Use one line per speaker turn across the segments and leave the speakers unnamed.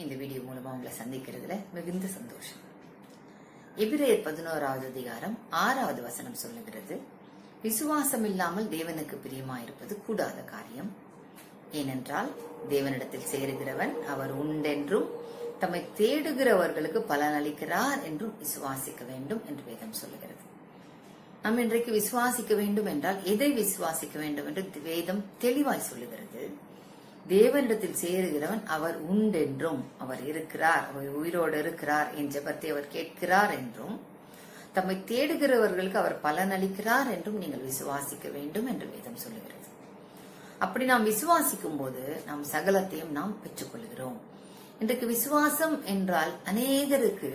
இந்த வீடியோ மூலமா உங்களை சந்திக்கிறதுல மிகுந்த சந்தோஷம். எபிரேயர் 11வது அதிகாரம் 6வது வசனம் சொல்லுகிறது, விசுவாசம் இல்லாமல் தேவனுக்கு பிரியமாயிருப்பது கூடாத காரியம். ஏனென்றால் தேவனிடத்தில் சேருகிறவன் அவர் உண்டென்றும் தம்மை தேடுகிறவர்களுக்கு பலன் அளிக்கிறார் என்றும் விசுவாசிக்க வேண்டும் என்று வேதம் சொல்லுகிறது. நாம் இன்றைக்கு விசுவாசிக்க வேண்டும் என்றால் எதை விசுவாசிக்க வேண்டும் என்று வேதம் தெளிவாய் சொல்லுகிறது. தேவனிடத்தில் சேருகிறவன் அவர் உண்டென்றும், அவர் இருக்கிறார், அவர் உயிரோடு இருக்கிறார் என் ஜெபத்தை அவர் கேட்கிறார் என்றும், தம்மை தேடுகிறவர்களுக்கு அவர் பலன் அளிக்கிறார் என்றும் நீங்கள் விசுவாசிக்க வேண்டும் என்று வேதம் சொல்லுகிறது. அப்படி நாம் விசுவாசிக்கும் போது நாம் சகலத்தையும் நாம் பெற்றுக்கொள்கிறோம். இன்றைக்கு விசுவாசம் என்றால் அநேகருக்கு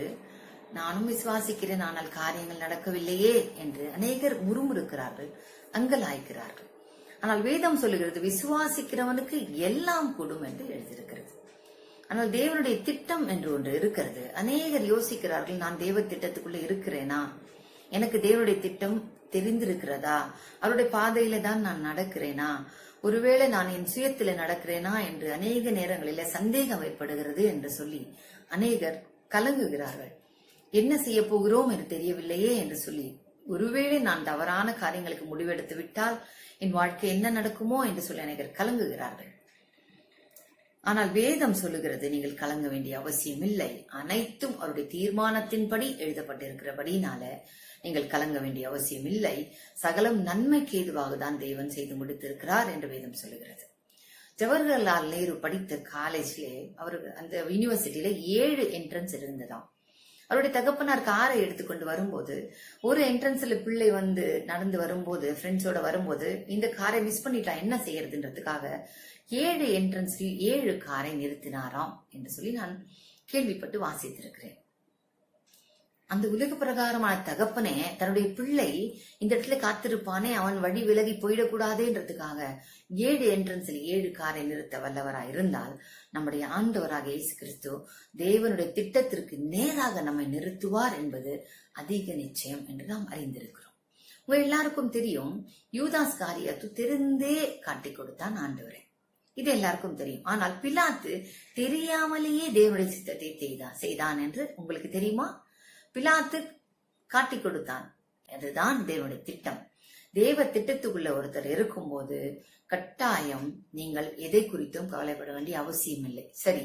நானும் விசுவாசிக்கிறேன், ஆனால் காரியங்கள் நடக்கவில்லையே என்று அநேகர் முறுமுறுக்கிறார்கள், அங்கலாய்க்கிறார்கள். ஆனால் வேதம் சொல்லுகிறது விசுவாசிக்கிறவனுக்கு எல்லாம் கூடும் என்று எழுதியிருக்கிறது. ஆனால் தேவனுடைய திட்டம் என்று ஒன்று இருக்கிறது. அநேகர் யோசிக்கிறார்கள், நான் தேவ திட்டத்துக்குள்ள இருக்கிறேனா, எனக்கு தேவனுடைய திட்டம் தெரிந்திருக்கிறதா, அவருடைய பாதையில தான் நான் நடக்கிறேனா, ஒருவேளை நான் என் சுயத்தில நடக்கிறேனா என்று அநேக நேரங்களில சந்தேகம் ஏற்படுகிறது என்று சொல்லி அநேகர் கலங்குகிறார்கள். என்ன செய்ய போகிறோம் என்று தெரியவில்லையே என்று சொல்லி, ஒருவேளை நான் தவறான காரியங்களுக்கு முடிவெடுத்து விட்டால் என் வாழ்க்கை என்ன நடக்குமோ என்று சொல்லி அநேகர் கலங்குகிறார்கள். ஆனால் வேதம் சொல்லுகிறது, நீங்கள் கலங்க வேண்டிய அவசியம் இல்லை. அனைத்தும் அவருடைய தீர்மானத்தின்படி எழுதப்பட்டிருக்கிறபடினால நீங்கள் கலங்க வேண்டிய அவசியம் இல்லை. சகலம் நன்மைக்கு ஏதுவாக தான் தேவன் செய்து முடித்திருக்கிறார் என்று வேதம் சொல்லுகிறது. ஜவஹர்லால் நேரு படித்த காலேஜ்ல அவருக்கு அந்த யூனிவர்சிட்டியில 7 என்ட்ரன்ஸ் இருந்ததாம். அவருடைய தகப்பனார் காரை எடுத்துக்கொண்டு வரும்போது ஒரு என்ட்ரன்ஸ்ல பிள்ளை வந்து நடந்து வரும்போது ஃப்ரெண்ட்ஸோட வரும்போது இந்த காரை மிஸ் பண்ணிட்டா என்ன செய்யறதுன்றதுக்காக 7 என்ட்ரன்ஸ்ல 7 காரை நிறுத்தினாராம் என்று சொல்லி நான் கேள்விப்பட்டு வாசித்திருக்கிறேன். அந்த உலக பிரகாரமான தகப்பனே தன்னுடைய பிள்ளை இந்த இடத்துல காத்திருப்பானே, அவன் வழி விலகி போயிடக்கூடாதுன்றதுக்காக 7 என்ட்ரன்ஸ்ல 7 காரை நிறுத்த வல்லவராய் இருந்தால், நம்முடைய ஆண்டவராக இயேசு கிறிஸ்து தேவனுடைய திட்டத்திற்கு நேராக நம்மை நிறுத்துவார் என்பது அதிக நிச்சயம் என்று நாம் அறிந்திருக்கிறோம். உங்க எல்லாருக்கும் தெரியும், யூதாஸ் காரியத்து தெரிந்தே காட்டி கொடுத்தான் ஆண்டவரை. இது எல்லாருக்கும் தெரியும். ஆனால் பிலாத்து தெரியாமலேயே தேவனுடைய சித்தத்தை செய்தான் என்று உங்களுக்கு தெரியுமா? பிலாத்து காட்டி கொடுத்தான். அதுதான் தேவனுடைய திட்டம். தேவ திட்டத்துக்குள்ள ஒருத்தர் இருக்கும்போது கட்டாயம் நீங்கள் எதை குறித்தும் கவலைப்பட வேண்டிய அவசியம் இல்லை. சரி,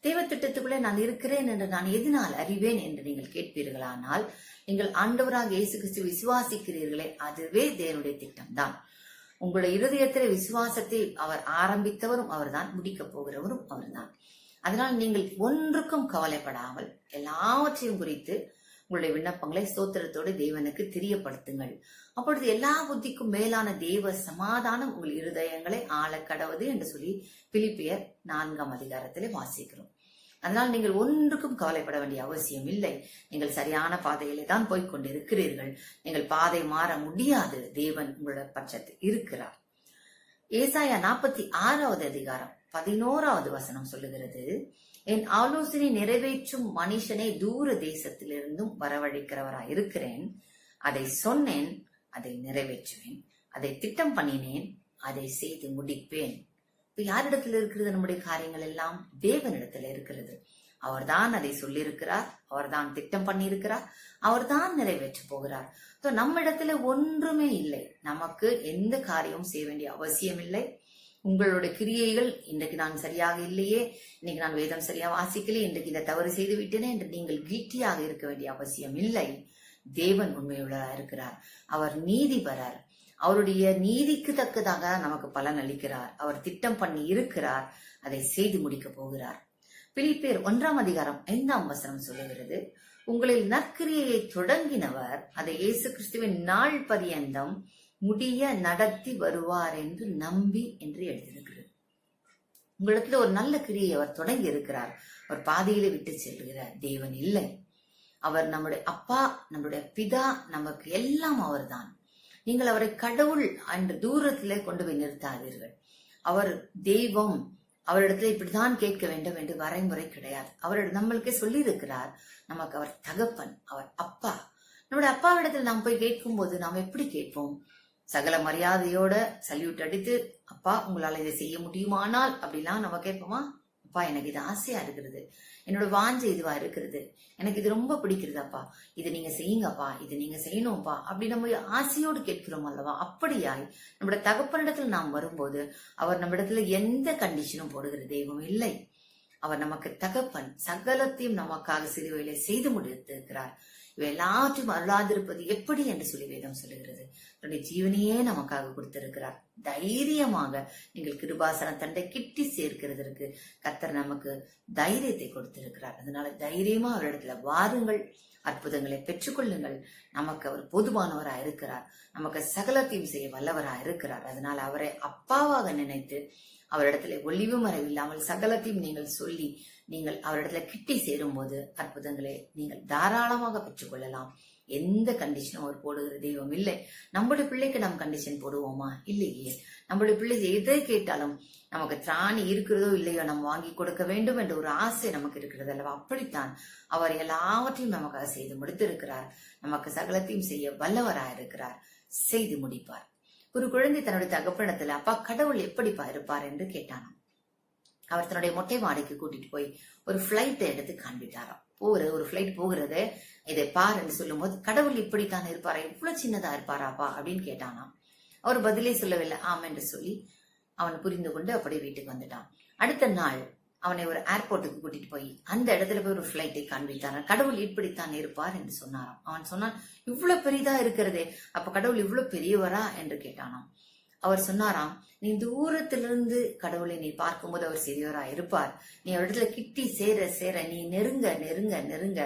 தேவ திட்டத்துக்குள்ள நான் இருக்கிறேன் என்று நான் எதனால் அறிவேன் என்று நீங்கள் கேட்பீர்களானால், நீங்கள் ஆண்டவராக இயேசு கிறிஸ்து விசுவாசிக்கிறீர்களே, அதுவே தேவனுடைய திட்டம் தான். உங்களுடைய இருதயத்திலே விசுவாசத்தை அவர் ஆரம்பித்தவரும் அவர்தான், முடிக்க போகிறவரும் அவர்தான். அதனால் நீங்கள் ஒன்றுக்கும் கவலைப்படாமல் எல்லாவற்றையும் குறித்து உங்களுடைய விண்ணப்பங்களை ஸ்தோத்திரத்தோடு தேவனுக்கு தெரியப்படுத்துங்கள். அப்பொழுது எல்லா புத்திக்கும் மேலான தேவ சமாதானம் உங்கள் இருதயங்களை ஆள கடவுது என்று சொல்லி பிலிப்பியர் 4ஆம் அதிகாரத்திலே வாசிக்கிறோம். அதனால் நீங்கள் ஒன்றுக்கும் கவலைப்பட வேண்டிய அவசியம் இல்லை. நீங்கள் சரியான பாதையிலே தான் போய்கொண்டிருக்கிறீர்கள். நீங்கள் பாதை மாற முடியாது. தேவன் உங்களுடைய பட்சத்தில் இருக்கிறார். ஏசாயா 46வது அதிகாரம் 11வது வசனம் சொல்லுகிறது, என் ஆலோசனை நிறைவேற்றும் மனுஷனை தூர தேசத்திலிருந்தும் வரவழைக்கிறவராய் இருக்கிறேன். அதை சொன்னேன், அதை நிறைவேற்றுவேன். அதை திட்டம் பண்ணினேன், அதை செய்து முடிப்பேன். இப்ப யாரிடத்துல இருக்கிறது? நம்முடைய காரியங்கள் எல்லாம் தேவனிடத்துல இருக்கிறது. அவர்தான் அதை சொல்லியிருக்கிறார், அவர்தான் திட்டம் பண்ணியிருக்கிறார், அவர்தான் நிறைவேற்ற போகிறார். நம்ம இடத்துல ஒன்றுமே இல்லை. நமக்கு எந்த காரியமும் செய்ய வேண்டிய அவசியம் இல்லை. உங்களுடைய கிரியைகள், இன்றைக்கு நான் சரியாக இல்லையே, இன்னைக்கு நான் வேதம் சரியா வாசிக்கலையே, இன்றைக்கு இந்த தவறு செய்து விட்டேனே என்று நீங்கள் கில்ட்டியாக இருக்க வேண்டிய அவசியம் இல்லை. தேவன் உண்மையுள்ளதாக இருக்கிறார். அவர் நீதிபரர். அவருடைய நீதிக்கு தக்கதாக நமக்கு பலன் அளிக்கிறார். அவர் திட்டம் பண்ணி இருக்கிறார், அதை செய்து முடிக்க போகிறார். பிலிப்பியர் 1ஆம் அதிகாரம் 5ஆம் வசனம் சொல்லுகிறது, உங்களில் நற்கிரியையை தொடங்கினவர் அதை இயேசு கிறிஸ்துவின் நாள் பரியந்தம் முடிய நடத்தி வருவார் என்று நம்பி என்று எழுதியிருக்கிறது. உங்களிடத்துல ஒரு நல்ல கிரியை அவர் தொடங்கி இருக்கிறார். அவர் பாதையில விட்டு செல்கிறார் தேவன் இல்லை. அவர் நம்முடைய அப்பா, நம்முடைய பிதா, நமக்கு எல்லாம் அவர்தான். நீங்கள் அவரை கடவுள் என்ற தூரத்திலே கொண்டு போய் நிறுத்தாதீர்கள். அவர் தெய்வம், அவரிடத்துல இப்படிதான் கேட்க வேண்டும் என்று வரைமுறை கிடையாது. அவரிடம் நம்மளுக்கே சொல்லி இருக்கிறார், நமக்கு அவர் தகப்பன், அவர் அப்பா. நம்முடைய அப்பாவிடத்தில் நாம் போய் கேட்கும் போது நாம் எப்படி கேட்போம்? சகல மரியாதையோட சல்யூட் அடித்து, அப்பா உங்களால இதை செய்ய முடியுமானால் அப்படிலாம் நம்ம கேட்போமா? அப்பா எனக்கு இது ஆசையா இருக்கிறது, என்னோட வாஞ்சை இதுவா இருக்கிறது, எனக்கு இது ரொம்ப பிடிக்கிறதாப்பா, இது நீங்க செய்யுங்கப்பா, இது நீங்க செய்யணும்ப்பா அப்படி நம்ம ஆசையோடு கேட்கிறோம் அல்லவா? அப்படியாய் நம்முடைய தகப்பனிடத்தில் நாம் வரும்போது அவர் நம்மிடத்துல எந்த கண்டிஷனும் போடுகிற தெய்வம் இல்லை. அவர் நமக்கு தகப்பன், சகலத்தையும் நமக்காக சிலுவையிலே செய்து முடித்திருக்கிறார். இவை எல்லாத்தையும் அருளாதிருப்பது எப்படி என்று சொல்லி வேதம் சொல்லுகிறது. தன்னுடைய ஜீவனையே நமக்காக கொடுத்திருக்கிறார். தைரியமாக நீங்கள் கிருபாசன தண்டை கிட்டி சேர்க்கிறதற்கு கர்த்தர் நமக்கு தைரியத்தை கொடுத்திருக்கிறார். அதனால தைரியமா அவரிடத்துல வாருங்கள், அற்புதங்களை பெற்றுக்கொள்ளுங்கள். நமக்கு அவர் போதுமானவரா இருக்கிறார், நமக்கு சகலத்தையும் செய்ய வல்லவரா இருக்கிறார். அதனால அவரை அப்பாவாக நினைத்து அவரிடத்துல ஒளிவு மறைவில்லாமல் சகலத்தையும் நீங்கள் சொல்லி நீங்கள் அவரிடத்துல கிட்டி சேரும் போது அற்புதங்களை நீங்கள் தாராளமாக பெற்றுக்கொள்ளலாம். எந்த கண்டிஷனும் அவர் போடுகிற தெய்வம் இல்லை. நம்முடைய பிள்ளைக்கு நாம் கண்டிஷன் போடுவோமா? இல்லையே. நம்முடைய பிள்ளை எதை கேட்டாலும் நமக்கு திராணி இருக்கிறதோ இல்லையோ நம்ம வாங்கி கொடுக்க வேண்டும் என்ற ஒரு ஆசை நமக்கு இருக்கிறது அல்லவா? அப்படித்தான் அவர் எல்லாவற்றையும் நமக்காக செய்து முடித்திருக்கிறார். நமக்கு சகலத்தையும் செய்ய வல்லவராயிருக்கிறார், செய்து முடிப்பார். ஒரு குழந்தை தன்னுடைய தகப்பனிடத்துல அப்பா கடவுள் எப்படிப்பா இருப்பார் என்று கேட்டானாம். அவர் தன்னுடைய மொட்டை மாடிக்கு கூட்டிட்டு போய் ஒரு பிளைட்டை எடுத்து காண்பிட்டாராம். ஒரு பிளைட் போகிறது, இதை பார் என்று சொல்லும் போது கடவுள் இப்படித்தான் இருப்பாரா, இவ்வளவு சின்னதா இருப்பாராப்பா அப்படின்னு கேட்டானாம். அவர் பதிலே சொல்லவில்லை, ஆம் என்று சொல்லி அவன் புரிந்து கொண்டு அப்படியே வீட்டுக்கு வந்துட்டான். அடுத்த நாள் அவனை ஒரு ஏர்போர்ட்டுக்கு கூட்டிட்டு போய் அந்த இடத்துல போய் ஒரு பிளைட்டை காண்பித்தாராம். கடவுள் இப்படித்தான் இருப்பார் என்று சொன்னாராம். அவன் சொன்னான், இவ்வளவு பெரிதா இருக்கிறதே, அப்ப கடவுள் இவ்வளவு பெரியவரா என்று கேட்டானாம். அவர் சொன்னாராம், நீ தூரத்திலிருந்து கடவுளை நீ பார்க்கும்போது அவர் சிறியவரா இருப்பார். நீ அவரிடத்துல கிட்டி சேர சேர நீ நெருங்க நெருங்க நெருங்க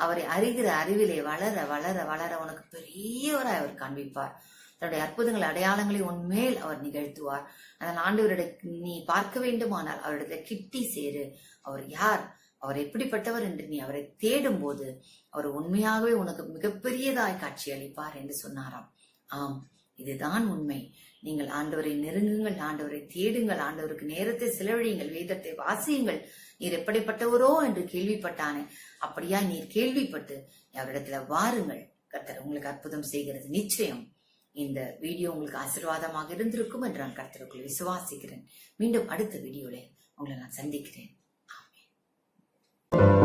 அவரை அறிகிற அறிவிலே வளர வளர வளர உனக்கு பெரியவராய் அவர் காண்பிப்பார். தன்னுடைய அற்புதங்கள் அடையாளங்களை உன்மேல் அவர் நிகழ்த்துவார். அதனால் ஆண்டவரிட நீ பார்க்க வேண்டுமானால் அவரிடத்துல கிட்டி சேரு. அவர் யார், அவர் எப்படிப்பட்டவர் என்று நீ அவரை தேடும் போது அவர் உண்மையாகவே உனக்கு மிகப்பெரியதாய் காட்சி அளிப்பார் என்று சொன்னாராம். ஆம், இதுதான் உண்மை. நீங்கள் ஆண்டவரை நெருங்குங்கள், ஆண்டவரை தேடுங்கள், ஆண்டவருக்கு நேரத்தை செலவழியுங்கள், வேதத்தை வாசியுங்கள். நீர் எப்படிப்பட்டவரோ என்று கேள்விப்பட்டானே, அப்படியா நீர் கேள்விப்பட்டு அவரிடத்துல வாருங்கள். கர்த்தர் உங்களுக்கு அற்புதம் செய்கிறது நிச்சயம். இந்த வீடியோ உங்களுக்கு ஆசீர்வாதமாக இருந்திருக்கும் என்று நான் கர்த்தருக்குள் விசுவாசிக்கிறேன். மீண்டும் அடுத்த வீடியோல உங்களை நான் சந்திக்கிறேன். ஆமென்.